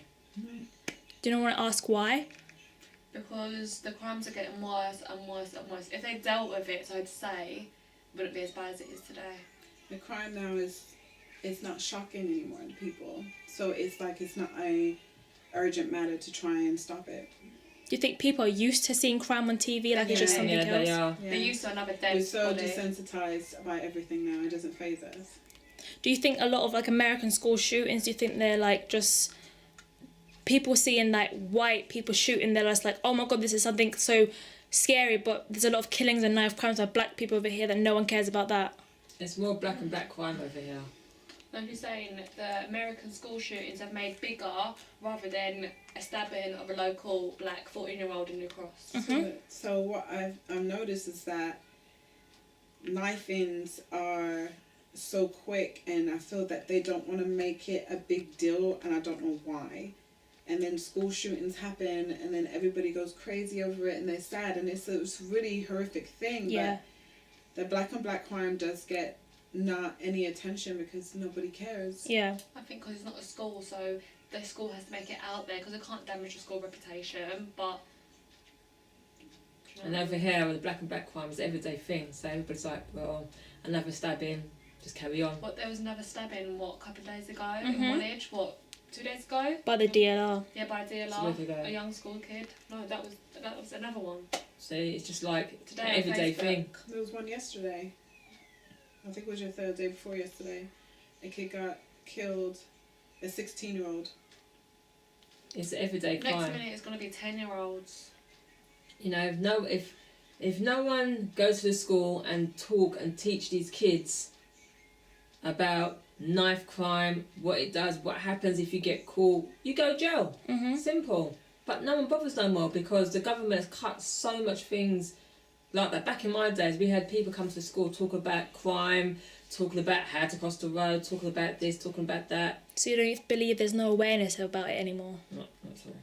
Do you want to ask why? Because the crimes are getting worse and worse and worse. If they dealt with it, so I'd say, it wouldn't be as bad as it is today. The crime now it's not shocking anymore to people. So it's like it's not a urgent matter to try and stop it. Do you think people are used to seeing crime on TV, like it's just something else? They are. Yeah. They're used to another We're dead so body. desensitized about everything now. It doesn't faze us. Do you think a lot of like American school shootings, do you think they're like just people seeing like white people shooting, they're just like, oh my god, this is something so scary, but there's a lot of killings and knife crimes by black people over here that no one cares about that? It's more black and black crime over here. Like you're saying, the American school shootings have made bigger rather than a stabbing of a local black 14-year-old in New Cross. So what I've noticed is that knife-ins are so quick, and I feel that they don't want to make it a big deal, and I don't know why. And then school shootings happen, and then everybody goes crazy over it, and they're sad, and it's a really horrific thing. Yeah. But the black on black crime does get not any attention because nobody cares. Yeah. I think because it's not a school, so the school has to make it out there because it can't damage the school reputation. But And over here, with the black and black crime is an everyday thing. So everybody's like, well, another stabbing, just carry on. what, there was another stabbing a couple of days ago Mhm. in Woolwich. 2 days ago? By the DLR. Yeah, by a It's a DLR, week ago. a young school kid. No, that was another one. So it's just like Today an on everyday Facebook. thing. There was one yesterday. I think it was your third day before yesterday. A kid got killed, a 16-year-old. It's an everyday Next crime. minute it's gonna be 10-year-olds. You know, if no one goes to the school and talk and teach these kids about knife crime, what it does, what happens if you get caught, you go jail. Mhm. Simple. But no one bothers no more because the government has cut so much things like that. Back in my days, we had people come to the school talk about crime, talking about how to cross the road, talking about this, talking about that. So you don't believe there's no awareness about it anymore? Not at all.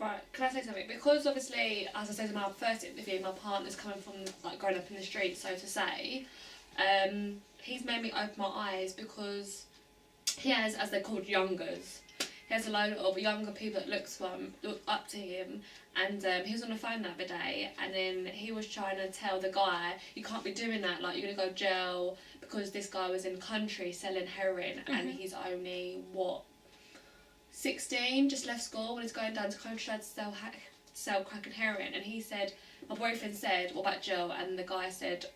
Right, can I say something? Because obviously, as I said in my first interview, my partner's coming from like growing up in the streets, so to say. He's made me open my eyes because he has, as they're called, youngers. He has a load of younger people that look up to him, and he was on the phone the other day, and then he was trying to tell the guy, you can't be doing that, like you're gonna go jail, because this guy was in the country selling heroin, and he's only 16, just left school, and he's going down to countryside to sell crack and heroin. And he said, my boyfriend said, what about jail? And the guy said,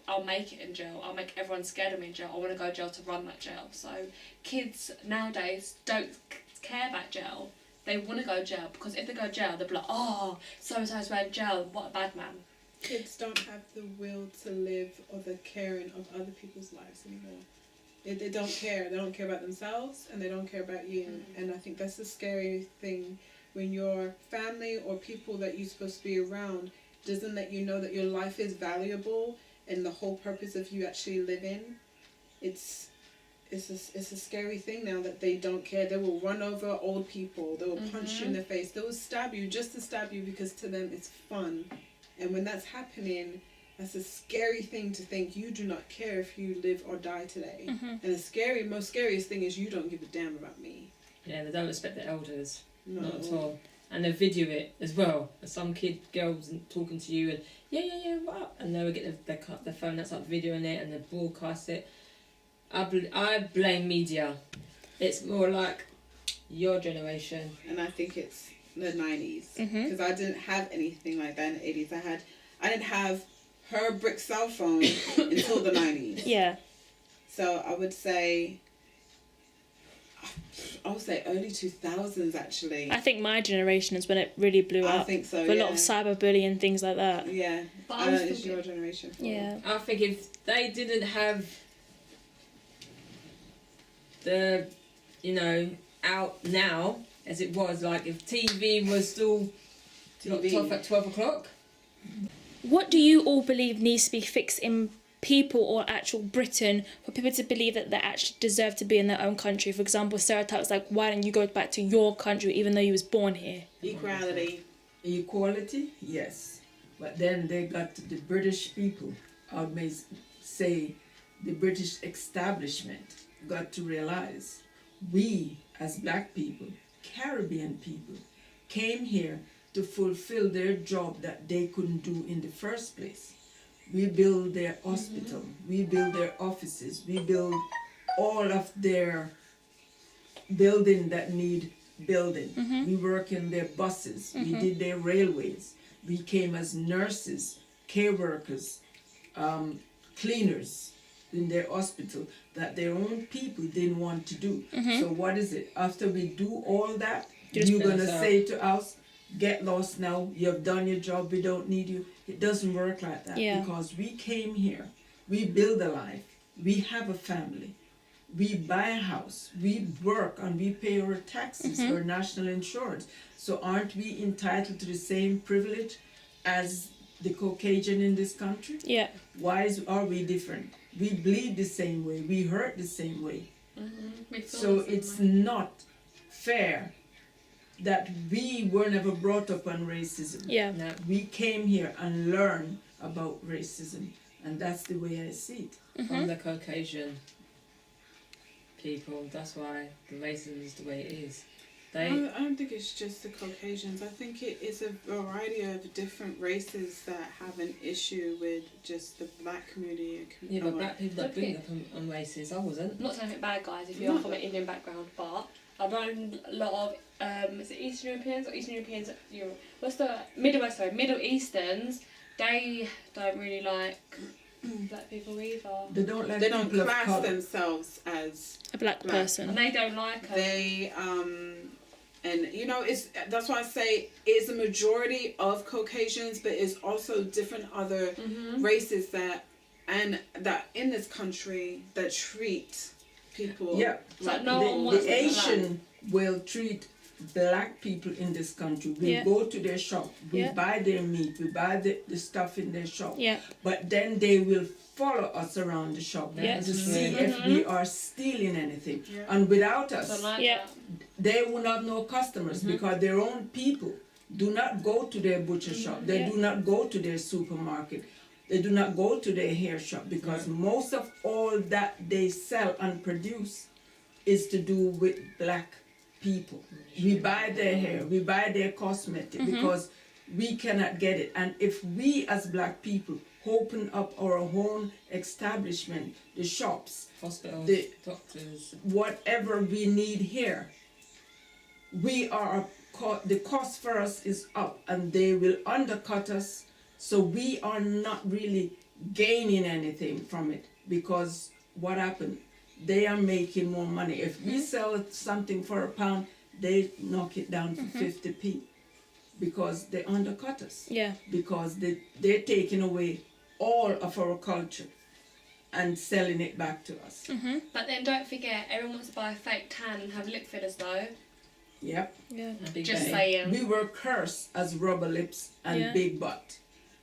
I'll make it in jail. I'll make everyone scared of me in jail. I want to go to jail to run that jail. So kids nowadays don't care about jail. They want to go to jail because if they go to jail, they'll be like, oh, so-and-so's went to jail. What a bad man. Kids don't have the will to live or the caring of other people's lives anymore. They don't care. They don't care about themselves, and they don't care about you. And I think that's the scary thing when your family or people that you're supposed to be around doesn't let you know that your life is valuable and the whole purpose of you actually living. It's a scary thing now that they don't care. They will run over old people. They will punch you in the face. They will stab you just to stab you because to them it's fun. And when that's happening, that's a scary thing to think you do not care if you live or die today. And the most scariest thing is you don't give a damn about me. Yeah, they don't respect the elders. No. Not at all. And they video it as well. Some girls talking to you and yeah, what? And they would get their phone that's like videoing it and they broadcast it. I blame media. It's more like your generation. And I think it's the 90s. Because I didn't have anything like that in the 80s. I didn't have her brick cell phone until the 90s. Yeah. So I would say early 2000s actually. I think my generation is when it really blew up. I think so, With a lot of cyberbullying, things like that. Yeah. But I I'm know still it's your generation. Yeah. I think if they didn't have the, out now as it was, like if TV was still locked off at 12 o'clock. What do you all believe needs to be fixed in people or actual Britain for people to believe that they actually deserve to be in their own country? For example, stereotypes like, why don't you go back to your country even though you was born here? Equality. Equality, yes. But then they got the British people, I may say the British establishment, got to realize we as black people, Caribbean people, came here to fulfill their job that they couldn't do in the first place. We build their hospital, we build their offices, we build all of their building that need building. We work in their buses. We did their railways. We came as nurses, care workers, cleaners in their hospital that their own people didn't want to do. So what is it? After we do all that, you're going to say to us, get lost now, you've done your job, we don't need you. It doesn't work like that because we came here, we build a life, we have a family, we buy a house, we work and we pay our taxes, our national insurance. So aren't we entitled to the same privilege as the Caucasian in this country? Yeah. Why are we different? We bleed the same way, we hurt the same way. So it's not fair that we were never brought up on racism. Yeah. No. We came here and learned about racism, and that's the way I see it. From the Caucasian people, that's why the racism is the way it is. I don't think it's just the Caucasians. I think it is a variety of different races that have an issue with just the black community. Yeah, but black people don't bring up on races. I wasn't. I'm not saying it bad, guys, if you're from an Indian background, but I've known a lot of is it Eastern Europeans or Eastern Europeans? Europe. What's the Middle Easterns? They don't really like black people either. They don't like They don't people of class color. themselves as A black Black. person. And they don't like them. they and you know that's why I say it's a majority of Caucasians, but it's also different other races that in this country that treat people. Yeah, It's like like no one wants the to be Asian will treat black people in this country. We Yeah. go to their shop, we Yeah. buy their meat, we buy the stuff in their shop. Yeah. But then they will follow us around the shop Yeah. to see if we are stealing anything. Yeah. And without us, Don't like Yeah. that. they will not know customers because their own people do not go to their butcher shop. They Yeah. do not go to their supermarket. They do not go to their hair shop because most of all that they sell and produce is to do with black people. We buy their hair, we buy their cosmetic because we cannot get it. And if we as black people open up our own establishment, the shops, Hospitals, The- doctors. whatever we need here, we are the cost for us is up and they will undercut us, so we are not really gaining anything from it because what happened, they are making more money. If we sell something for £1, they knock it down for 50p because they undercut us, Yeah. because they're taking away all of our culture and selling it back to us. But then don't forget, everyone wants to buy a fake tan and have lip fillers though. Yep. Yeah. A big Just day. saying. We were cursed as rubber lips and Yeah. big butt.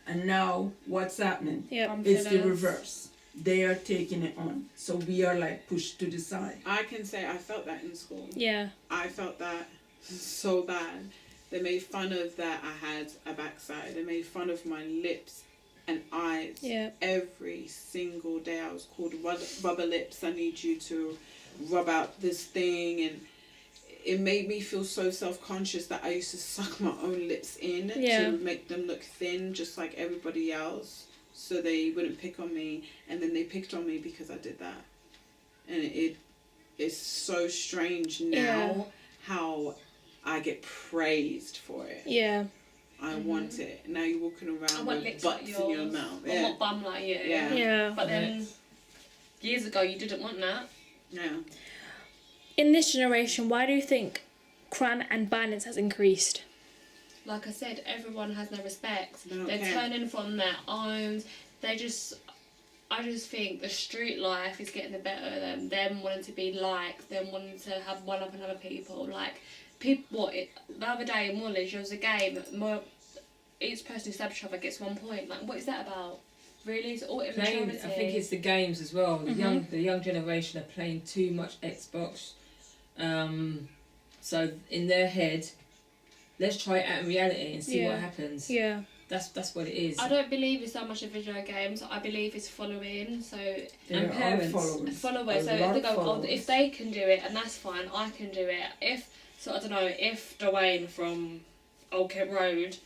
And now what's happening? Yeah. It's the Fillers. reverse. They are taking it on. So we are like pushed to the side. I can say I felt that in school. Yeah. I felt that so bad. They made fun of that I had a backside. They made fun of my lips and eyes. Yeah. Every single day I was called rubber lips. I need you to rub out this thing. And it made me feel so self-conscious that I used to suck my own lips in Yeah. to make them look thin just like everybody else, so they wouldn't pick on me. And then they picked on me because I did that. And it's so strange now how I get praised for it. Yeah. I want it. Now you're walking I around want with lips butts like in your yours. mouth. I Yeah. want bum like you. Yeah. Yeah. But then years ago you didn't want that. Yeah. In this generation, why do you think crime and violence has increased? Like I said, everyone has no respect. They don't They're care. turning from their own. I just think the street life is getting the better of them wanting to be liked, them wanting to have one up on other people. Like, the other day in Woolwich, there was a game, each person who stabs each other gets 1 point. Like, what is that about? Really? It's all Playing, immaturity. I think it's the games as well. The young generation are playing too much Xbox. So in their head, let's try it out in reality and see Yeah. what happens. Yeah. That's what it is. I don't believe it's so much of video games. I believe it's following. So There And are parents. followers. So A lot they of go, oh, followers. if they can do it, and that's fine, I can do it. I don't know, if Dwayne from Old Kent Road,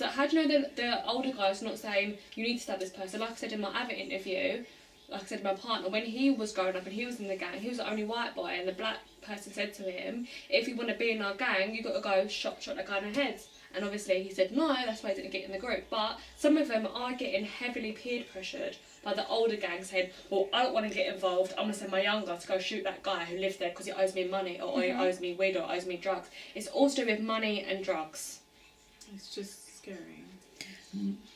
how do you know the older guy's not saying, you need to stab this person? Like I said in my other interview, like I said, my partner, when he was growing up and he was in the gang, he was the only white boy, and the black person said to him, if you want to be in our gang, you got to go shot that guy in the head. And obviously he said no, that's why he didn't get in the group. But some of them are getting heavily peer pressured by the older gang, saying, well, I don't want to get involved, I'm going to send my younger to go shoot that guy who lives there because he owes me money, or he owes me weed, or owes me drugs. It's all to do with money and drugs. It's just scary.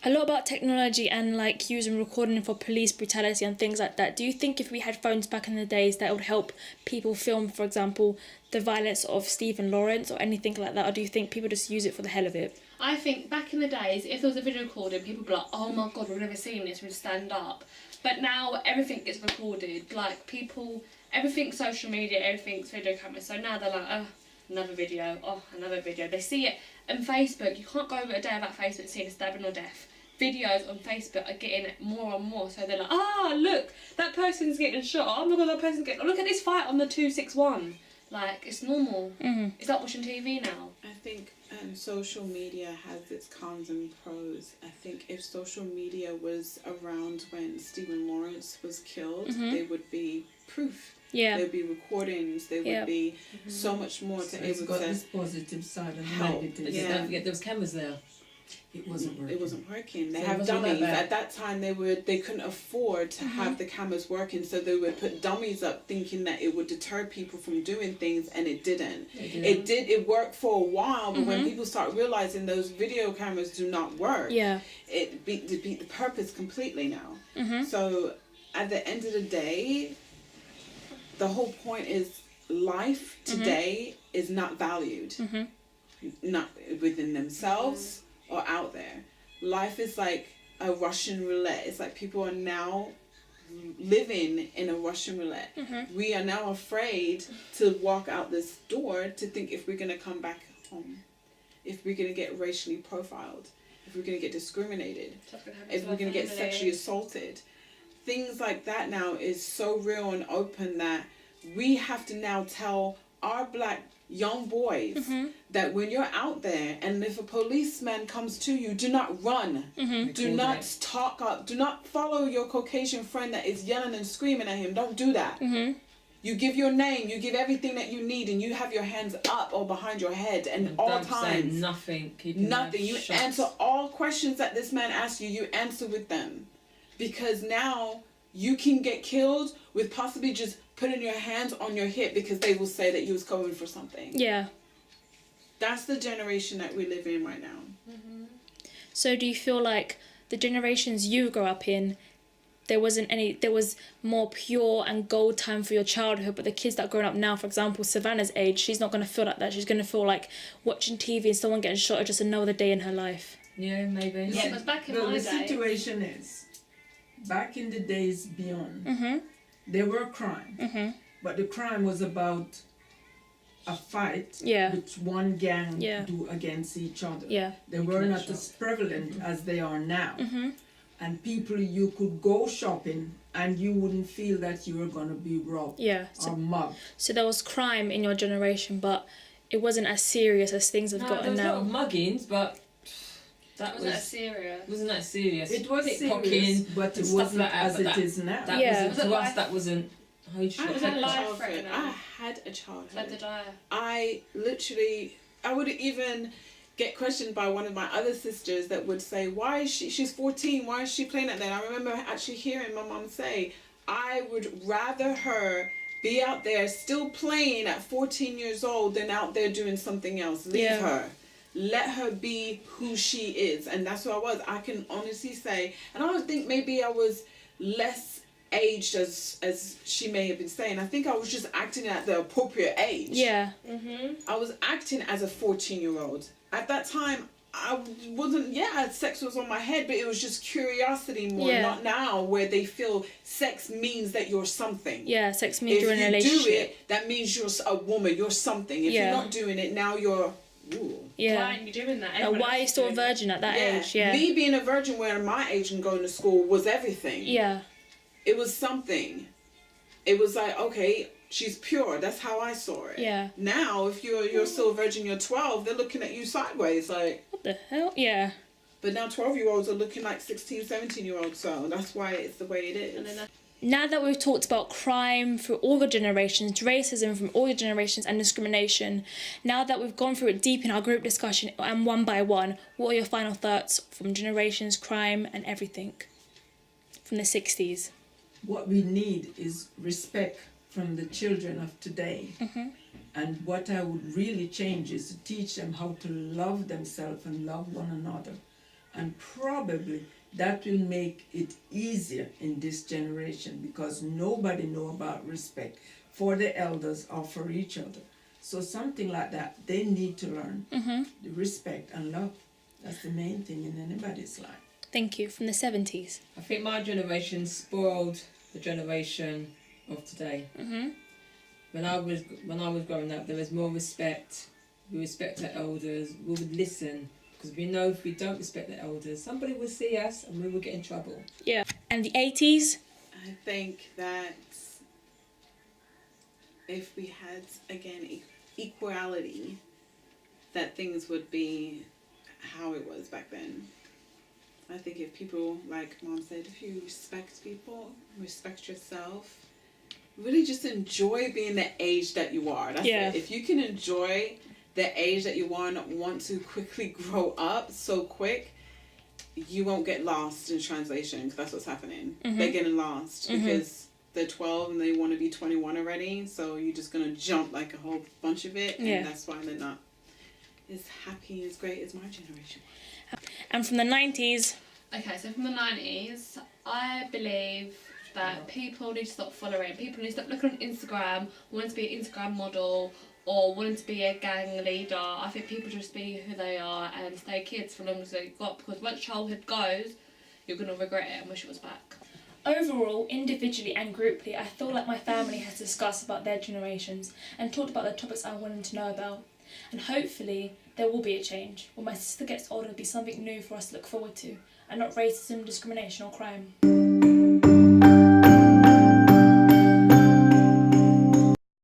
A lot about technology and like using recording for police brutality and things like that. Do you think if we had phones back in the days that would help people film, for example, the violence of Stephen Lawrence or anything like that, or do you think people just use it for the hell of it? I think back in the days, if there was a video recording, people would be like, oh my god, we've never seen this, we'd stand up. But now everything gets recorded, like people, everything's social media, everything's video cameras, so now they're like, oh, another video, oh, another video. They see it on Facebook. You can't go over a day without Facebook seeing a stabbing or death. Videos on Facebook are getting more and more, so they're like, look, that person's getting shot, oh my god, that person's getting, look at this fight on the 261. Like, it's normal. It's like watching TV now. I think social media has its cons and pros. I think if social media was around when Stephen Lawrence was killed, there would be proof. Yeah. There would be recordings. There would be so much more So to it's able got to this positive side and help. negative. Yeah. Don't forget there was cameras there. It wasn't working. It wasn't working. They So it have wasn't that dummies. bad. At that time, they couldn't afford to have the cameras working, so they would put dummies up, thinking that it would deter people from doing things, and it didn't. It worked for a while, but when people start realizing those video cameras do not work, it beat the purpose completely now. So at the end of the day, the whole point is life today is not valued, not within themselves or out there. Life is like a Russian roulette. It's like people are now living in a Russian roulette. We are now afraid to walk out this door to think if we're going to come back home, if we're going to get racially profiled, if we're going to get discriminated, if we're going to get sexually assaulted. Things like that now is so real and open that we have to now tell our black young boys that when you're out there and if a policeman comes to you, do not run. Do not talk up. Do not follow your Caucasian friend that is yelling and screaming at him. Don't do that. You give your name, you give everything that you need, and you have your hands up or behind your head, and all don't times. Say nothing. Keep nothing. You shut. answer all questions that this man asks you. You answer with them, because now you can get killed with possibly just putting your hands on your hip because they will say that you was going for something. Yeah. That's the generation that we live in right now. So do you feel like the generations you grew up in, there was more pure and gold time for your childhood, but the kids that are growing up now, for example, Savannah's age, she's not going to feel like that. She's going to feel like watching TV and someone getting shot is just another day in her life. Yeah, maybe. Yeah, because back in my The day... situation is, back in the days beyond, there were crime, but the crime was about a fight which one gang do against each other. They were not as prevalent as they are now. And people, you could go shopping and you wouldn't feel that you were going to be robbed or mugged. So there was crime in your generation, but it wasn't as serious as things have gotten there now. was not muggings, but Wasn't that serious? Wasn't that serious? It was Pickpocketing, serious, but it wasn't like that, as but it is now. That Yeah. wasn't, to us, that wasn't... Oh, you should I Was have that had a life childhood. threatening? I had a childhood. So did I. I literally, I would even get questioned by one of my other sisters that would say, why is she's 14, why is she playing at that? I remember actually hearing my mom say, I would rather her be out there still playing at 14 years old than out there doing something else. Leave her. Let her be who she is. And that's who I was. I can honestly say, and I don't think maybe I was less aged as she may have been saying. I think I was just acting at the appropriate age. Yeah. I was acting as a 14-year-old. At that time, I wasn't, sex was on my head, but it was just curiosity more, not now, where they feel sex means that you're something. Yeah, sex means you're in a If relationship. you do it, that means you're a woman, you're something. If you're not doing it, now you're... Ooh. Yeah. Why aren't you doing that? Like, Everyone why are else you is still a doing virgin at that age? Yeah. Me being a virgin when my age and going to school was everything. Yeah. It was something. It was like, okay, she's pure. That's how I saw it. Yeah. Now, if you're still a virgin, you're 12, they're looking at you sideways. Like, What the hell? Yeah. but now 12-year-olds are looking like 16, 17-year-olds. So that's why it's the way it is. And then Now that we've talked about crime through all the generations, racism from all the generations, and discrimination, now that we've gone through it deep in our group discussion and one by one, what are your final thoughts from generations, crime, and everything from the 60s? What we need is respect from the children of today. And what I would really change is to teach them how to love themselves and love one another. And probably that will make it easier in this generation, because nobody know about respect for the elders or for each other. So something like that, they need to learn. The respect and love. That's the main thing in anybody's life. Thank you. From the 70s? I think my generation spoiled the generation of today. When I was growing up, there was more respect. We respect our elders. We would listen, because we know if we don't respect the elders, somebody will see us and we will get in trouble. Yeah. And the 80s? I think that if we had, again, equality, that things would be how it was back then. I think if people, like Mom said, if you respect people, respect yourself, really just enjoy being the age that you are. That's it. If you can enjoy the age that you are and not want to quickly grow up so quick, you won't get lost in translation, because that's what's happening. They're getting lost because they're 12 and they want to be 21 already, so you're just going to jump like a whole bunch of it, and that's why they're not as happy, as great as my generation. And from the 90s? Okay, so from the 90s, I believe that people need to stop following. People need to stop looking on Instagram, wanting to be an Instagram model, or wanting to be a gang leader. I think people just be who they are and stay kids for as long as they've got, because once childhood goes, you're going to regret it and wish it was back. Overall, individually and grouply, I feel like my family has discussed about their generations and talked about the topics I wanted to know about. And hopefully there will be a change. When my sister gets older, it'll be something new for us to look forward to, and not racism, discrimination or crime.